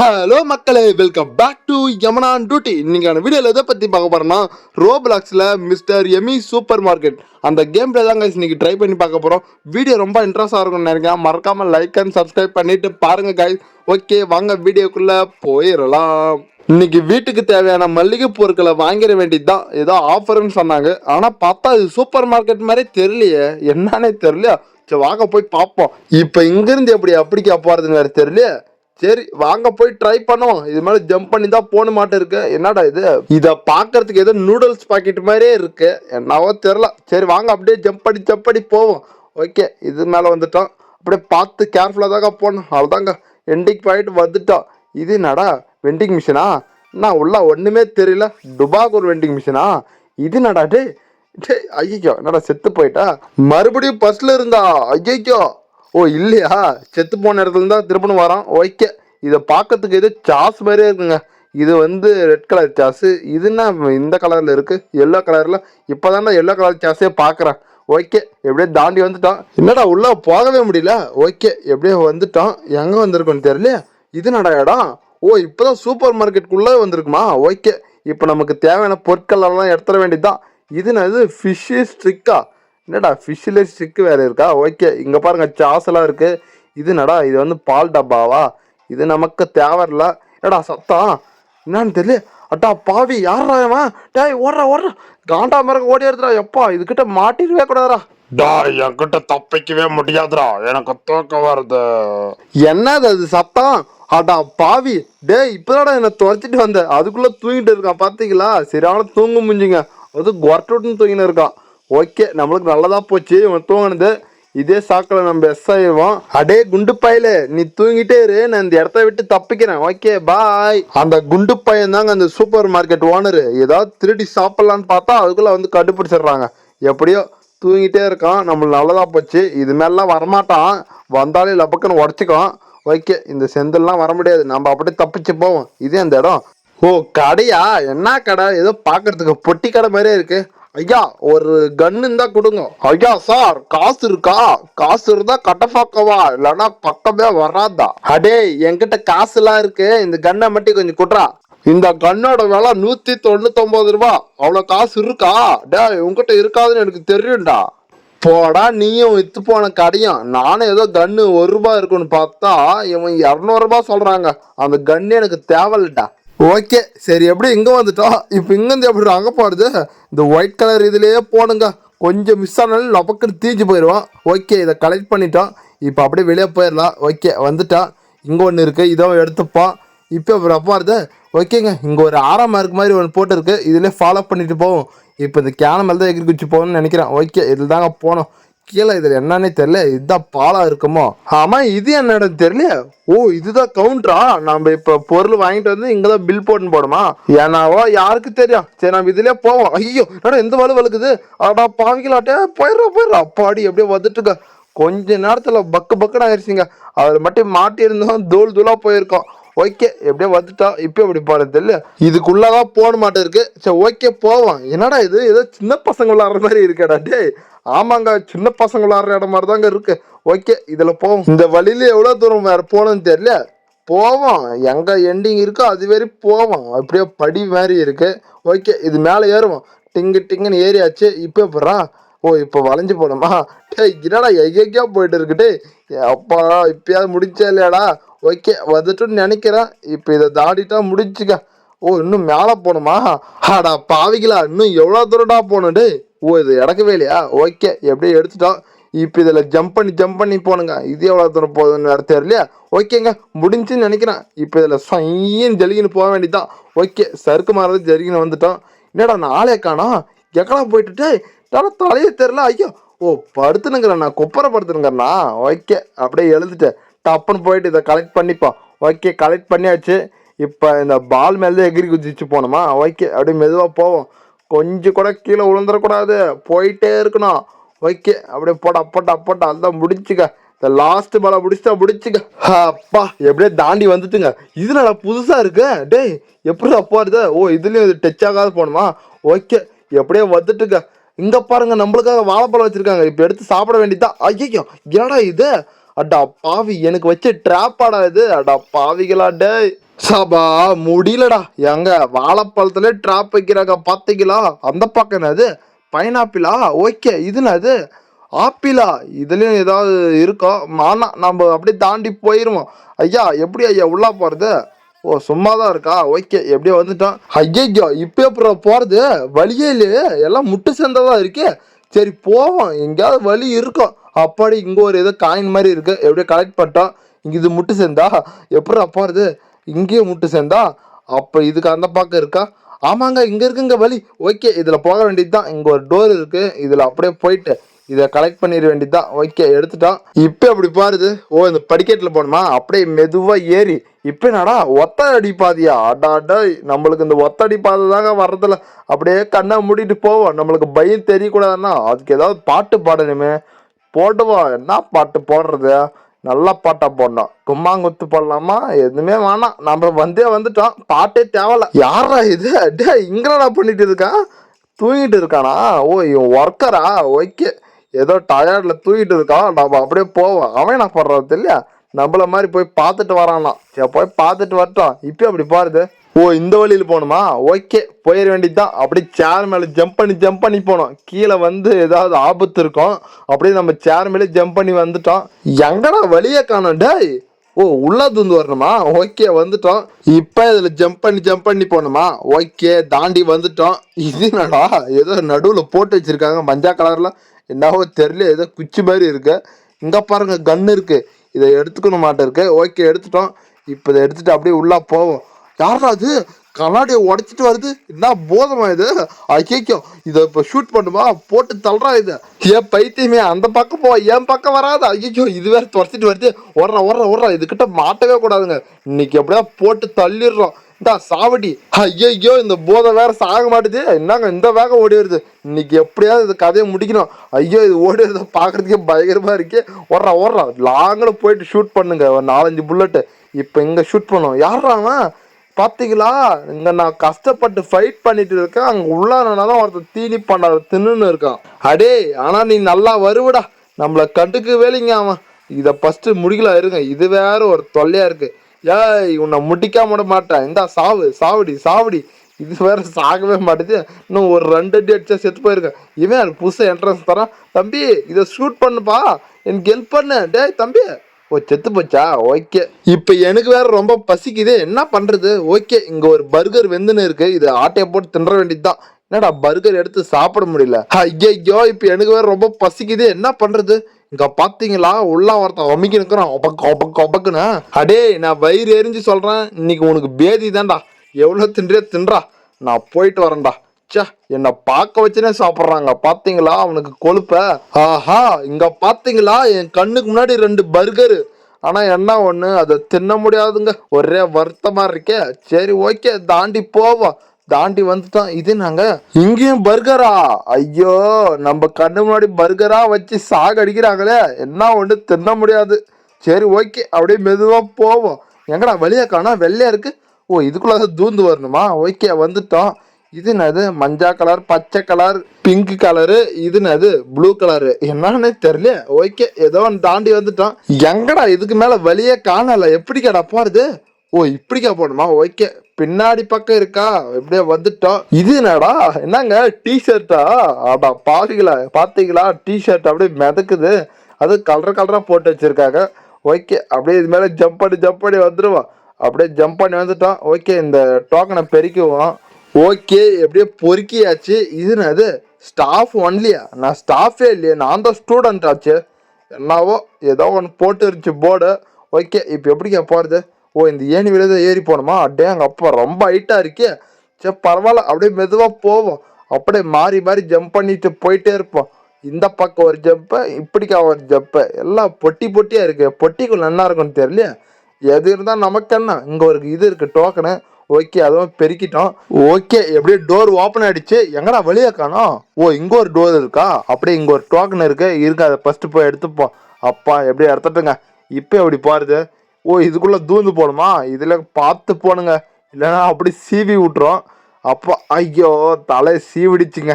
Hello மக்களே, welcome back to யமனான் duty. இன்னைக்கான வீடியோவில் எதை பற்றி பார்க்க போகிறோம்னா, ரோப்ளாக்ஸில் மிஸ்டர் எமி சூப்பர் மார்க்கெட் அந்த கேம் பிளே தான் இன்னைக்கு ட்ரை பண்ணி பார்க்க போகிறோம். வீடியோ ரொம்ப இன்ட்ரெஸ்டாக இருக்கும்னு நினைக்கிறேன். மறக்காமல் லைக் அண்ட் சப்ஸ்கிரைப் பண்ணிட்டு பாருங்கள் கைஸ். ஓகே, வாங்க வீடியோக்குள்ளே போயிடலாம். இன்னைக்கு வீட்டுக்கு தேவையான மளிகை பொருட்களை வாங்கிட வேண்டியது தான். ஏதோ ஆஃபர்னு சொன்னாங்க, ஆனால் பார்த்தா இது சூப்பர் மார்க்கெட் மாதிரி தெரியலையே, என்னன்னே தெரியலையா. சரி வாங்க போய் பார்ப்போம். இப்போ இங்கேருந்து அப்படிக்கா போகிறதுன்னு வேறு தெரியலையே. சரி வாங்க போய் ட்ரை பண்ணுவோம். இது மேலே ஜம்ப் பண்ணி தான் போன மாட்டேன் இருக்கு. என்னடா இது, இதை பார்க்கறதுக்கு ஏதோ நூடுல்ஸ் பாக்கெட் மாதிரியே இருக்கு, என்னவோ தெரில. சரி வாங்க அப்படியே ஜம்ப் பண்ணி போவோம். ஓகே, இது மேலே வந்துட்டோம். அப்படியே பார்த்து கேர்ஃபுல்லாக தாங்க போகணும். அவ்வளோதாங்க, எண்டிங் பாயிண்ட் வந்துட்டோம். இது என்னடா வெண்டிங் மிஷினா? நான் உள்ள ஒன்றுமே தெரியல. டுபாக் ஒரு வெண்டிங் மிஷினா? இது என்னடா டே டே ஐயோ, என்னடா செத்து போயிட்டா? மறுபடியும் பஸ்ல இருந்தா? ஐயோ, ஓ இல்லையா, செத்து போன இடத்துல இருந்தா திருப்பணும் வரோம். ஓகே, இதை பார்க்கறதுக்கு எது சாஸ் மாதிரியே இருக்குங்க. இது ரெட் கலர் சாஸ். இதுன்னா இந்த கலர்ல இருக்கு, எல்லோ கலர்ல. இப்போதான்டா எல்லோ கலர் சாஸே பார்க்குறேன். ஓகே, எப்படியே தாண்டி வந்துட்டோம். என்னடா உள்ள போகவே முடியல. ஓகே, எப்படியே வந்துட்டோம். எங்க வந்திருக்கோன்னு தெரியல. இது நடா இடம். ஓ, இப்போதான் சூப்பர் மார்க்கெட்டுக்குள்ளே வந்திருக்குமா? ஓகே, இப்போ நமக்கு தேவையான பொருட்கள் எல்லாம் எடுத்துட வேண்டியதுதான். இது ஃபிஷ்ஷு ஸ்ட்ரிக்கா? என்னடா ஃபிஷ்ஷில் ஸ்ட்ரிக்கு வேறு இருக்கா? ஓகே, இங்கே பாருங்க சாஸ்லாம் இருக்குது. இது என்னடா, இது பால் டப்பாவா? இது நமக்கு தேவையில்ல. என்னடா சத்தம் என்னன்னு தெரியல. அட்டா பாவி, யாரா டேய், ஓடுறா காண்டா மரங்க ஓடி எடுத்துடா. எப்பா, இதுகிட்ட மாட்டிடவே கூடாதுடா. என்கிட்ட தப்பிக்கவே முடியாதுடா, எனக்கு தூக்கம் வருது. என்னது அது சத்தம்? அடா பாவி, டேய் இப்பதாடா என்னை துரைச்சிட்டு வந்த, அதுக்குள்ள தூங்கிட்டு இருக்கான் பாத்தீங்களா? சரியான தூங்க முடிஞ்சுங்க. அது கொரட்டுன்னு தூங்கின்னு இருக்கான். ஓகே, நம்மளுக்கு நல்லதா போச்சு இவன் தூங்கினது. இதே சாக்கில் நம்ம எஸ் ஆயிடுவோம். அடே குண்டு பையில, நீ தூங்கிட்டே இரு, நான் இந்த இடத்த விட்டு தப்பிக்கிறேன். Okay bye. அந்த குண்டு பையன் தாங்க அந்த சூப்பர் மார்க்கெட் ஓனரு. ஏதாவது திருடி சாப்பிடலான்னு பார்த்தா அதுக்குள்ள கண்டுபிடிச்சிடுறாங்க. எப்படியோ தூங்கிட்டே இருக்கான். நம்மளுக்கு நல்லதா போச்சு. இது மேலாம் வரமாட்டான், வந்தாலே லப்பக்குன்னு உடச்சிக்கும். ஓகே, இந்த செந்தில்லாம் வர முடியாது, நம்ம அப்படியே தப்பிச்சு போவோம். இதே அந்த இடம். ஓ கடையா? என்ன கடை? ஏதோ பார்க்கறதுக்கு பொட்டி கடை மாதிரியே இருக்கு. ஐயா, ஒரு கன்னு இருந்தா கொடுங்க. ஐயா சார், காசு இருக்கா? காசு இருந்தா கட்டப்பாக்கவா, இல்லைன்னா பக்கமே வராதா? அடே, என்கிட்ட காசு எல்லாம் இருக்கு, இந்த கன்னை மட்டும் கொஞ்சம் குட்றா. இந்த கண்ணோட விலை 199 ரூபா. அவ்வளோ காசு இருக்கா? டே, உங்ககிட்ட இருக்காதுன்னு எனக்கு தெரியும்டா. போடா, நீயும் வித்து போன கடையும். நானும் ஏதோ கன்னு 1 ரூபா இருக்குன்னு பார்த்தா இவன் 200 ரூபாய் சொல்றாங்க. அந்த கன்னு எனக்கு தேவையில்லடா. ஓகே, சரி எப்படி இங்கே வந்துட்டோம். இப்போ இங்கேருந்து எப்படி அங்கே போகிறது? இந்த ஒயிட் கலர் இதுலேயே போனுங்க. கொஞ்சம் மிஸ் ஆனாலும் லபக்குன்னு தீஞ்சு போயிடுவோம். ஓகே, இதை கலெக்ட் பண்ணிட்டோம். இப்போ அப்படியே வெளியே போயிடலாம். ஓகே, வந்துட்டோம். இங்கே ஒன்று இருக்குது, இதோ எடுத்துப்போம். இப்போ அப்பா இருது. ஓகேங்க, இங்கே ஒரு ஆறாம் மார்க் மாதிரி ஒன்று போட்டுருக்கு, இதிலே ஃபாலோ பண்ணிட்டு போவோம். இப்போ இந்த கேன மேலே தான் எகிரி குச்சி போகணும்னு நினைக்கிறேன். ஓகே, இதில் தாங்க போனோம். கீழே இதில் என்னன்னே தெரியல. இதுதான் பாலா இருக்குமோ? ஆமாம், இது என்ன இடம் தெரியல. ஓ, இதுதான் கவுண்டரா? நம்ம இப்போ பொருள் வாங்கிட்டு வந்து இங்கே தான் பில் போட்டுன்னு போடுமா? ஏன்னாவோ யாருக்கு தெரியும். சரி, நம்ம இதுலேயே போவோம். ஐயோ, என்னடா எந்த வலு வலுக்குது? ஆடா பாவிக்கலாட்டே, போயிடுறா. அப்பாடி எப்படியே வந்துட்டுங்க. கொஞ்ச நேரத்தில் பக்குன்னு ஆயிடுச்சுங்க. அதில் மட்டும் மாட்டி இருந்தோம், தூளாக போயிருக்கோம். ஓகே, எப்படியே வந்துட்டோம். இப்போ எப்படி போகிறது தெரியல. இதுக்குள்ளதான் போட மாட்டேன் இருக்கு. சரி ஓகே, போவோம். என்னடா இது, ஏதோ சின்ன பசங்க விளாடுற மாதிரி இருக்கடா. டே ஆமாங்க, சின்ன பசங்க விளாடுற இடம் மாதிரி தாங்க இருக்கு. ஓகே, இதுல போவோம். இந்த வழியில எவ்வளவு தூரம் வேற போகணும்னு தெரியல. போவோம், எங்க எண்டிங் இருக்கோ அது வரையும் போவோம். அப்படியே படி மாதிரி இருக்கு. ஓகே, இது மேலே ஏறுவோம். டிங்குன்னு ஏறியாச்சு. இப்போ போறா. ஓ, இப்போ வளைஞ்சு போகணுமா? டே என்னடா எங்கேயா போயிட்டு இருக்குட்டு. அப்பா, இப்பயாவது முடிச்சா இல்லையாடா? ஓகே, வந்துட்டுன்னு நினைக்கிறேன். இப்போ இதை தாண்டிட்டா முடிச்சுக்க. ஓ, இன்னும் மேலே போகணுமா? ஆடா பாவிங்களா, இன்னும் எவ்வளோ தூரம்டா போகணுண்டு. ஓ, இது இடக்கவே இல்லையா? ஓகே, எப்படியே எடுத்துட்டோம். இப்போ இதில் ஜம்ப் பண்ணி போகணுங்க. இது எவ்வளோ தூரம் போகுதுன்னு வேறு தெரியலையா? ஓகேங்க, முடிஞ்சுன்னு நினைக்கிறேன். இப்போ இதில் சொயின்னு ஜலிகின்னு போக வேண்டியதான். ஓகே, சறுக்கு மாறது ஜலிகின்னு வந்துட்டோம். என்னடா நாளே காணோம், எக்கடா போயிட்டுட்டு தலையே தெரில. ஐயோ, ஓ படுத்துனுங்கிறண்ணா, குப்பரை படுத்துனுங்கிறண்ணா. ஓகே, அப்படியே எழுந்துட்டேன். டப்புன்னு போயிட்டு இதை கலெக்ட் பண்ணிப்போம். ஓகே, கலெக்ட் பண்ணியாச்சு. இப்போ இந்த பால் மேலே தான் எகிரி குதிச்சு போகணுமா? ஓகே, அப்படியே மெதுவாக போவோம். கொஞ்சம் கூட கீழே விழுந்துடக்கூடாது, போயிட்டே இருக்கணும். ஓகே, அப்படியே போட்டா அதுதான் முடிச்சுக்க. இந்த லாஸ்ட் பாலை முடிச்சுக்க. அப்பா, எப்படியே தாண்டி வந்துட்டுங்க. இது நல்லா புதுசாக இருக்கு. டேய் எப்படிடா போகிறது? ஓ, இதுலேயும் இது டச் ஆகாது போகணுமா? ஓகே, எப்படியே வந்துட்டுங்க. இங்கே பாருங்க, நம்மளுக்காக வாழைப்பழம் வச்சுருக்காங்க. இப்போ எடுத்து சாப்பிட வேண்டியதான். ஐயோ, என்னடா இது? அடா பாவி, எனக்கு வச்ச ட்ராப்பாடா இது. அடா பாவிகளா டே. சபா முடியலடா. எங்க வாழைப்பழத்துல டிராப் வைக்கிறாங்க பாத்தீங்களா? அந்த பக்கம் என்னது பைனாப்பிளா? ஓகே, இது என்னது ஆப்பிளா? இதுலயும் ஏதாவது இருக்கா? மானா நம்ம அப்படியே தாண்டி போயிருவோம். ஐயா எப்படி ஐயா உள்ள போறது? ஓ சும்மாதான் இருக்கா? ஓகே எப்படியோ வந்துட்டோம். ஐயோ இப்ப எப்படி போறது? வழியே இல்லையே, எல்லாம் முட்டு சந்ததான் இருக்கு. சரி போவோம், எங்கேயாவது வழி இருக்கும். அப்படி இங்க ஒரு ஏதோ காயின் மாதிரி இருக்கு, எப்படியோ கலெக்ட் பண்ணிட்டோம். இங்க இது முட்டு சேர்ந்தா எப்படா போறது? இங்கேயே முட்டு சேர்ந்தா அப்ப இதுக்கு அந்த பக்கம் இருக்கா? ஆமாங்க இங்க இருக்குங்க வழி. ஓகே இதுல போக வேண்டியதுதான். இங்க ஒரு டோர் இருக்கு, இதுல அப்படியே போயிட்டு இதை கலெக்ட் பண்ணிட வேண்டியதுதான். ஓகே எடுத்துட்டோம். இப்ப அப்படி பாருது. ஓ இந்த படிக்கட்டுல போகணுமா? அப்படியே மெதுவா ஏறி இப்ப என்னடா ஒத்த அடி பாதியா? அடாடா, நம்மளுக்கு இந்த ஒத்தடி பாதை தாங்க வர்றதுல. அப்படியே கண்ணை மூடிட்டு போவோம். நம்மளுக்கு பயம் தெரியக்கூடாதுன்னா அதுக்கு ஏதாவது பாட்டு பாடணுமே. போடுவோம். என்ன பாட்டு போடுறது? நல்ல பாட்டா போடணும். கும்மாங்குத்து போடலாமா? எதுவுமே வேணாம், நம்ம வந்துட்டோம். பாட்டே தேவல. யாரா இது? டே இங்கடா பண்ணிட்டு இருக்கான்? தூங்கிட்டு இருக்கானா? ஓ இவன் ஒர்க்கரா? ஓகே ஏதோ டயர்ட்ல தூங்கிட்டு இருக்கான். நம்ம அப்படியே போவோம். அவன் என்ன பண்றது இல்லையா, நம்மள மாதிரி போய் பார்த்துட்டு வரானா. சரி போய் பார்த்துட்டு வரட்டும். இப்ப அப்படி பாருது. ஓ இந்த வழியில போகணுமா? ஓகே போயிட வேண்டியதுதான். அப்படி சேர் மேல ஜம்ப் பண்ணி போனோம். கீழே ஏதாவது ஆபத்து இருக்கும். அப்படியே நம்ம சேர் மேல ஜம்ப் பண்ணி வந்துட்டோம். எங்கடா வழியே காணோம் டேய். ஓ உள்ள தூந்து வரணுமா? ஓகே வந்துட்டோம். இப்ப இதுல ஜம்ப் பண்ணி போனோமா? ஓகே தாண்டி வந்துட்டோம். இது என்னடா ஏதோ நடுவுல போட்டு வச்சிருக்காங்க மஞ்சள் கலர்ல, என்னவோ தெரியல, ஏதோ குச்சி மாதிரி இருக்கு. இங்க பாருங்க கன் இருக்கு, இதை எடுத்துக்கணும் மாட்டேன் இருக்கு. ஓகே எடுத்துட்டோம். இப்ப இதை எடுத்துட்டு அப்படியே உள்ள போவோம். யாரா அது கண்ணாடியை உடைச்சிட்டு வருது? என்ன போதமா இது? ஐயோ இதை இப்ப ஷூட் பண்ணுமா? போட்டு தள்ளுறா இது. ஏன் பைத்தியமே, அந்த பக்கம் போ, என் பக்கம் வராது. ஐயோ இது வேற துரத்திட்டு வருது. ஓடுறா இதுகிட்ட மாட்டவே கூடாதுங்க. இன்னைக்கு எப்படியா போட்டு தள்ளிடுறோம். இந்த சாவடி. ஐயோ இந்த போதை வேற சாக மாட்டுது. என்னங்க இந்த வேகம் ஓடி வருது. இன்னைக்கு எப்படியாவது இந்த கதையை முடிக்கணும். ஐயோ இது ஓடி வருது பாக்குறதுக்கே பயங்கரமா இருக்கு. ஓடுறா லாங்கில் போயிட்டு ஷூட் பண்ணுங்க ஒரு 4-5 புல்லட்டு. இப்ப இங்க ஷூட் பண்ணுவோம். யாராங்க பாத்தீங்களா? இங்க நான் கஷ்டப்பட்டு ஃபைட் பண்ணிட்டு இருக்கேன். அங்க உள்ளானதான் ஒருத்தர் தீனி பண்ணாத தின்னு இருக்கான். அடே ஆனா நீ நல்லா வருவடா. நம்மள கண்டுக்கு வேலைங்க அவன். இத ஃபர்ஸ்ட் முடிக்கல இருங்க, இது வேற ஒரு தொல்லையா இருக்கு. ஏய் உன்னை முட்டிக்காம விட மாட்டேன். இந்த சாவடி. இது வேற சாகவே மாட்டேது. இன்னும் ஒரு 2 அடி அடிச்சா செத்து போயிருக்கேன். இவன் புதுசா என்ட்ரன்ஸ் தரான். தம்பி இதை ஷூட் பண்ணுப்பா, எனக்கு ஹெல்ப் பண்ணு. டேய் தம்பி. ஓ செத்து போச்சா? ஓகே இப்ப எனக்கு வேற ரொம்ப பசிக்குது, என்ன பண்றது? ஓகே இங்க ஒரு பர்கர் வெந்துன்னு இருக்கு, இது ஆட்டையை போட்டு தின்ற வேண்டியதுதான். என்னடா பர்கர் எடுத்து சாப்பிட முடியல? ஐயோ இப்ப எனக்கு வேற ரொம்ப பசிக்குது, என்ன பண்றது? இங்க பாத்தீங்களா உள்ள ஒருத்தன் வமிக்க நிக்கிறான். ஒபக்குன்னு. அடே நான் வயிறு எரிஞ்சு சொல்றேன், இன்னைக்கு உனக்கு பேதி தான்டா. எவ்வளவு தின்றா. நான் போயிட்டு வரேன்டா. ச்சே என்ன பார்க்க வச்சுனே சாப்பிட்றாங்க பாத்தீங்களா அவனுக்கு கொழுப்ப. ஆஹா இங்க பாத்தீங்களா என் கண்ணுக்கு முன்னாடி 2 பர்கரு. ஆனா என்ன ஒண்ணு அதை தின்ன முடியாதுங்க, ஒரே வருத்தமா இருக்கே. சரி ஓகே தாண்டி போவோம். தாண்டி வந்துட்டோம். இது நாங்க இங்கேயும் பர்கரா? ஐயோ நம்ம கண்ணு முன்னாடி பர்கரா வச்சு சாக அடிக்கிறாங்களே, என்ன ஒண்ணு தின்ன முடியாது. சரி ஓகே அப்படியே மெதுவா போவோம். எங்கடா வெளியே காணா? வெள்ளையா இருக்கு. ஓ இதுக்குள்ள தூந்து வரணுமா? ஓகே வந்துட்டோம். இது என்னது மஞ்சள் கலர், பச்சை கலர், பிங்க் கலரு, இது என்னது ப்ளூ கலரு, என்னன்னு தெரியல. ஓகே ஏதோ ஒன்று தாண்டி வந்துட்டோம். எங்கடா இதுக்கு மேல வழியே காணல, எப்படிக்கடா போறது? ஓ இப்படிக்கா போகணுமா? ஓகே பின்னாடி பக்கம் இருக்கா? எப்படியே வந்துட்டோம். இது என்னடா என்னங்க டிஷர்ட்டா? ஆடா பாவிகளா பாத்தீங்களா, டிஷர்ட் அப்படியே மிதக்குது. அது கலரா போட்டு வச்சிருக்காங்க. ஓகே அப்படியே இது மேல ஜம்ப் பண்ணி வந்துடுவோம். அப்படியே ஜம்ப் பண்ணி வந்துட்டோம். ஓகே இந்த டோக்கனை பெருக்குவோம். ஓகே எப்படியோ பொறுக்கியாச்சு. இது என்னது ஸ்டாஃப் ஒன்லியா? நான் ஸ்டாஃபே இல்லையே, நான் தான் ஸ்டூடெண்ட் ஆச்சு. என்னவோ ஏதோ ஒன்று போட்டு இருந்துச்சு போர்டு. ஓகே இப்போ எப்படிக்கா போகிறது? ஓ இந்த ஏணி விழுத ஏறி போகணுமா? அட்டே அங்கே அப்பா ரொம்ப ஹைட்டாக இருக்கே. சரி பரவாயில்ல அப்படியே மெதுவாக போவோம். அப்படியே மாறி ஜம்ப் பண்ணிட்டு போயிட்டே இருப்போம். இந்த பக்கம் ஒரு ஜம்ப்பு, இப்படிக்கா ஒரு ஜம்ப்பு, எல்லாம் பொட்டியாக இருக்கு. பொட்டிக்குள்ள என்ன இருக்குன்னு தெரியலையே. எது இருந்தால் நமக்கு என்ன. இங்கே ஒரு இது இருக்கு டோக்கனு. ஓகே அதுவும் பெருக்கிட்டோம். ஓகே எப்படியே டோர் ஓப்பன் ஆயிடுச்சு. எங்கடா வெளியே காணோம்? ஓ இங்க ஒரு டோர் இருக்கா? அப்படியே இங்க ஒரு டோக்கன் இருக்கு அதை ஃபர்ஸ்ட் போய் எடுத்துப்போம். அப்பா எப்படியே எடுத்துட்டுங்க. இப்போ எப்படி பாருது? ஓ இதுக்குள்ள தூந்து போகணுமா? இதுல பார்த்து போனுங்க, இல்லைன்னா அப்படி சீவி விட்டுரும். அப்பா ஐயோ தலை சீவிடிச்சுங்க.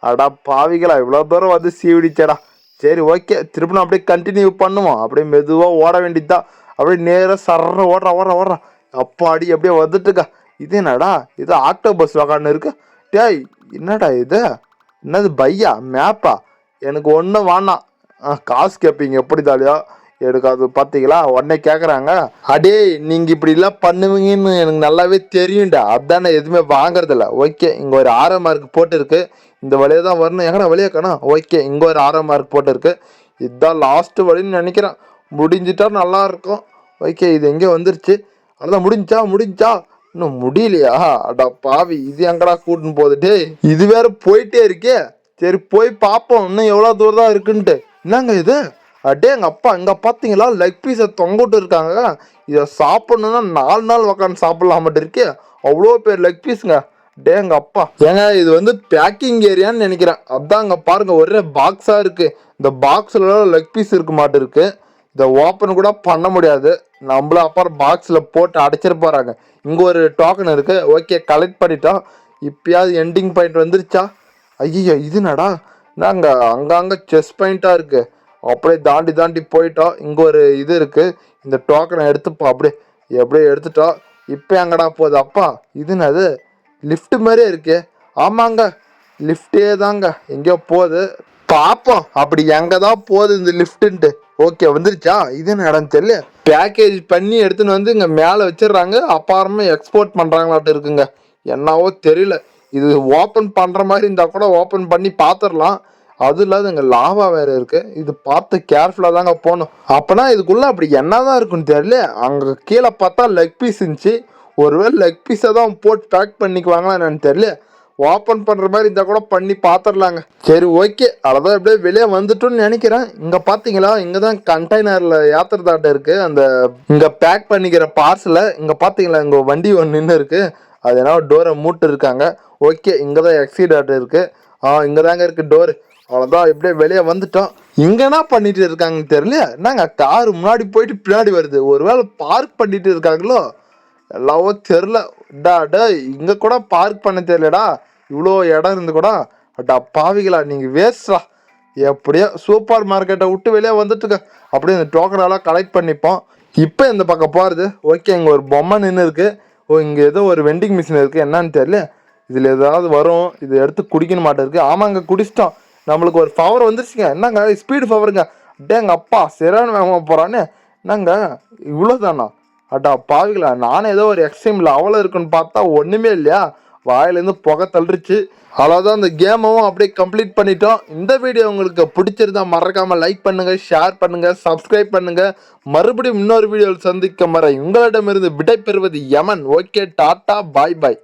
அடா பாவிகளா இவ்வளோ தூரம் வந்து சீவிடிச்சடா. சரி ஓகே திருப்பினா அப்படியே கண்டினியூ பண்ணுவோம். அப்படியே மெதுவாக ஓட வேண்டியதுதான். அப்படியே நேராக சர்ற ஓடுறா. அப்பாடி அப்படியே வந்துட்டுக்கா. இது என்னடா இது ஆக்டோபஸ் வகான்னு இருக்கு. டேய் என்னடா இது, என்னது பையா மேப்பா, எனக்கு ஒன்றும் வேணாம். காசு கேட்பீங்க எப்படி தாலியா, எனக்கு அது பார்த்தீங்களா உடனே கேட்குறாங்க. அடே நீங்கள் இப்படிலாம் பண்ணுவீங்கன்னு எனக்கு நல்லாவே தெரியும்டா, அதானே எதுவுமே வாங்குறதில்ல. ஓகே இங்கே ஒரு ஆரோ மார்க் போட்டுருக்கு, இந்த வழியாக தான் வரணும். எங்கடா வழியாக காணோம். ஓகே இங்கே ஒரு ஆரோ மார்க் போட்டுருக்கு, இதுதான் லாஸ்ட்டு வழின்னு நினைக்கிறேன். முடிஞ்சிட்டா நல்லா இருக்கும். ஓகே இது எங்கே வந்துருச்சு, அதான் முடிஞ்சா இன்னும் முடியலையா. அடா பாவி, இது எங்கடா கூட்டின்னு போகுது. இது வேற போயிட்டே இருக்கே. சரி போய் பார்ப்போம் இன்னும் எவ்வளோ தூரம் தான் இருக்குன்ட்டு. என்னங்க இது, அடே எங்கள் அப்பா இங்கே பார்த்தீங்களா லெக் பீஸை தொங்கிட்டு இருக்காங்க. இதை சாப்பிட்ணுன்னா 4 நாள் உக்காந்து சாப்பிட்லாமட்டு இருக்கே, அவ்வளோ பேர் லெக் பீஸுங்க. டே எங்கள் அப்பா ஏங்க இது வந்து பேக்கிங் ஏரியான்னு நினைக்கிறேன். அதான் அங்கே பாருங்க ஒரே பாக்ஸாக இருக்குது. இந்த பாக்ஸில் லெக் பீஸ் இருக்க மாட்டிருக்கு. இதை ஓப்பன் கூட பண்ண முடியாது, நம்மள அப்புறம் பாக்ஸில் போட்டு அடைச்சிட போகிறாங்க. இங்கே ஒரு டோக்கன் இருக்குது. ஓகே கலெக்ட் பண்ணிட்டோம். இப்பயாவது எண்டிங் பாயிண்ட் வந்துருச்சா. ஐயோ இது நடா, நாங்கள் அங்கங்கே செஸ் பாயிண்ட்டாக இருக்குது. அப்படியே தாண்டி போயிட்டோம். இங்கே ஒரு இது இருக்குது, இந்த டோக்கனை எடுத்துப்போம். எப்படியே எடுத்துட்டோம். இப்போ எங்கடா போகுது அப்பா, இதுனது லிஃப்ட் மாதிரியே இருக்கு. ஆமாங்க லிஃப்டே தாங்க, எங்கேயோ போகுது. பார்ப்போம் அப்படி எங்கே தான் போகுது இந்த லிஃப்ட்டுன்ட்டு. ஓகே வந்துருச்சா. இது என்ன இடம் தெரியல, பேக்கேஜ் பண்ணி எடுத்துன்னு வந்து இங்கே மேலே வச்சிடுறாங்க, அப்புறமா எக்ஸ்போர்ட் பண்ணுறாங்களாட்டு இருக்குங்க. என்னவோ தெரியல, இது ஓப்பன் பண்ணுற மாதிரி இருந்தால் கூட ஓப்பன் பண்ணி பார்த்துடலாம். அது இல்லாத இங்கே லாவா வேறு இருக்குது, இது பார்த்து கேர்ஃபுல்லாக தாங்க போகணும். அப்போனா இதுக்குள்ளே அப்படி என்ன தான் இருக்குன்னு தெரியல. அங்கே கீழே பார்த்தா லெக் பீஸ் இருந்துச்சு, ஒருவேளை லெக் பீஸை தான் போட்டு பேக் பண்ணிக்குவாங்களா என்னன்னு தெரியல. ஓப்பன் பண்ணுற மாதிரி இருந்தால் கூட பண்ணி பார்த்துடலாங்க. சரி ஓகே அவ்வளோதான், எப்படியே வெளியே வந்துட்டோன்னு நினைக்கிறேன். இங்கே பார்த்தீங்களா இங்கே தான் கண்டெய்னரில் ஏற்றுறதாட்ட இருக்குது, அந்த இங்கே பேக் பண்ணிக்கிற பார்சலை. இங்கே பார்த்தீங்களா இங்கே வண்டி ஒன்று நின்று இருக்குது, அது என்ன டோரை மூட்டு இருக்காங்க. ஓகே இங்கே தான் எக்ஸிட் ஆட்டு இருக்குது. இங்கே தாங்க இருக்குது டோரு. அவ்வளோதான் எப்படியே வெளியே வந்துட்டோம். இங்கே என்ன பண்ணிட்டு இருக்காங்கன்னு தெரியல. என்னங்க கார் முன்னாடி போயிட்டு பின்னாடி வருது, ஒருவேளை பார்க் பண்ணிட்டு இருக்காங்களோ எல்லாவோ தெரில. டா இங்கே கூட பார்க் பண்ண தெரியலடா, இவ்வளோ இடம் இருந்து கூட. அட்டா பாவிகளா நீங்கள் வேஸ்டா. எப்படியோ சூப்பர் மார்க்கெட்டை விட்டு வெளியே வந்துட்டுங்க. அப்படியே இந்த டோக்கனெல்லாம் கலெக்ட் பண்ணிப்போம். இப்போ இந்த பக்கம் போகிறது. ஓகே இங்கே ஒரு பொம்மை நின்று இருக்குது. இங்கே ஏதோ ஒரு வெண்டிங் மிஷின் இருக்குது, என்னன்னு தெரியல. இதில் ஏதாவது வரும், இது எடுத்து குடிக்கணும் மாட்டேருக்கு. ஆமாங்க குடிச்சிட்டோம், நம்மளுக்கு ஒரு பவர் வந்துருச்சுங்க. என்னங்க ஸ்பீடு பவருங்க. டேங்க அப்பா சரியான வேகமாக போகிறான்னு. என்னங்க இவ்வளோ தானா. அட்டா பாவிகளா, நானும் ஏதோ ஒரு எக்ஸ்ட்ரீமில் அவ்வளோ இருக்குன்னு பார்த்தா ஒன்றுமே இல்லையா, வாயிலேருந்து புகை தள்ளிருச்சு. அவ்வளோதான், இந்த கேமும் அப்படியே கம்ப்ளீட் பண்ணிட்டோம். இந்த வீடியோ உங்களுக்கு பிடிச்சிருந்தா மறக்காமல் லைக் பண்ணுங்கள், ஷேர் பண்ணுங்கள், சப்ஸ்கிரைப் பண்ணுங்கள். மறுபடியும் இன்னொரு வீடியோவில் சந்திக்கும் வரை உங்களிடமிருந்து விடை பெறுவது யமன். ஓகே டாட்டா பாய் பாய்.